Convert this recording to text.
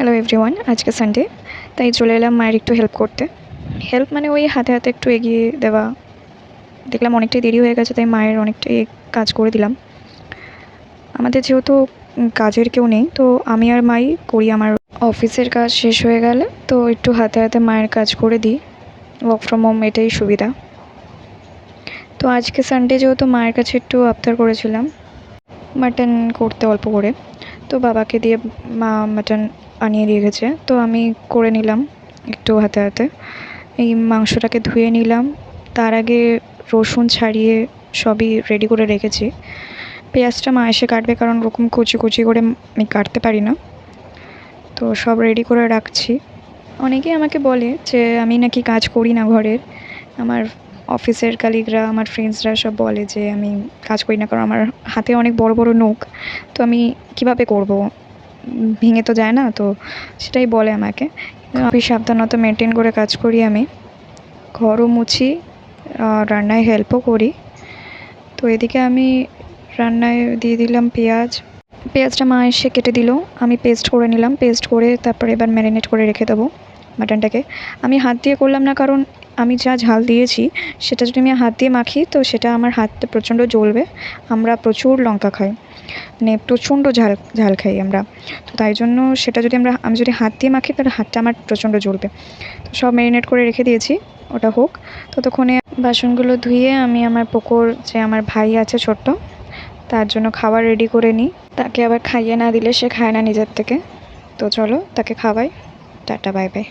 Hello everyone, আজকে Sunday, তাই চলে এলাম মায়ের একটু হেল্প করতে। হেল্প মানে ওই হাতে হাতে একটু এগিয়ে দেওয়া। দেখলাম অনেকটাই দেরি হয়ে গেছে, তাই মায়ের অনেকটাই কাজ করে দিলাম। আমাদের যেহেতু কাজের কেউ নেই, তো আমি আর মাই করি। আমার অফিসের কাজ শেষ হয়ে গেলে তো একটু হাতে হাতে মায়ের কাজ করে দিই। ওয়ার্ক ফ্রম হোম এটাই সুবিধা। তো আজকে সানডে যেহেতু মায়ের কাছে একটু আবদার করেছিলাম মাটন করতে অল্প করে, তো বাবাকে দিয়ে মা মাটন আনিয়ে দিয়ে গেছে, তো আমি করে নিলাম একটু হাতে হাতে। এই মাংসটাকে ধুয়ে নিলাম, তার আগে রসুন ছাড়িয়ে সবই রেডি করে রেখেছি। পেঁয়াজটা মা এসে কাটবে, কারণ ওরকম কুচি কুচি করে আমি কাটতে পারি না, তো সব রেডি করে রাখছি। অনেকেই আমাকে বলে যে আমি নাকি কাজ করি না ঘরের। আমার অফিসের কালিগরা, আমার ফ্রেন্ডসরা সব বলে যে আমি কাজ করি না, কারণ আমার হাতে অনেক বড় বড় নখ, তো আমি কিভাবে করব, ভেঙে তো যায় না, তো সেটাই বলে আমাকে। আমি সাবধানতা মেনটেন করে কাজ করি। আমি ঘরও মুছি, রান্নায় হেল্পও করি। তো এদিকে আমি রান্নায় দিয়ে দিলাম পেঁয়াজটা মা এসে কেটে দিল, আমি পেস্ট করে নিলাম। পেস্ট করে তারপরে এবার ম্যারিনেট করে রেখে দেবো মাটনটাকে। আমি হাত দিয়ে করলাম না, কারণ আমি যা ঝাল দিয়েছি সেটা যদি আমি হাত দিয়ে মাখি তো সেটা আমার হাতটা প্রচণ্ড জ্বলবে। আমরা প্রচুর লঙ্কা খাই, মানে প্রচণ্ড ঝাল ঝাল খাই আমরা। তো তাই জন্য সেটা যদি আমি যদি হাত দিয়ে মাখি তাহলে হাতটা আমার প্রচণ্ড জ্বলবে। তো সব ম্যারিনেট করে রেখে দিয়েছি, ওটা হোক। ততক্ষণে বাসনগুলো ধুয়ে আমি আমার যে আমার ভাই আছে ছোট্ট, তার জন্য খাবার রেডি করে নিই। তাকে আবার খাইয়ে না দিলে সে খায় না নিজের থেকে। তো চলো তাকে খাওয়াই। Tata, bye bye.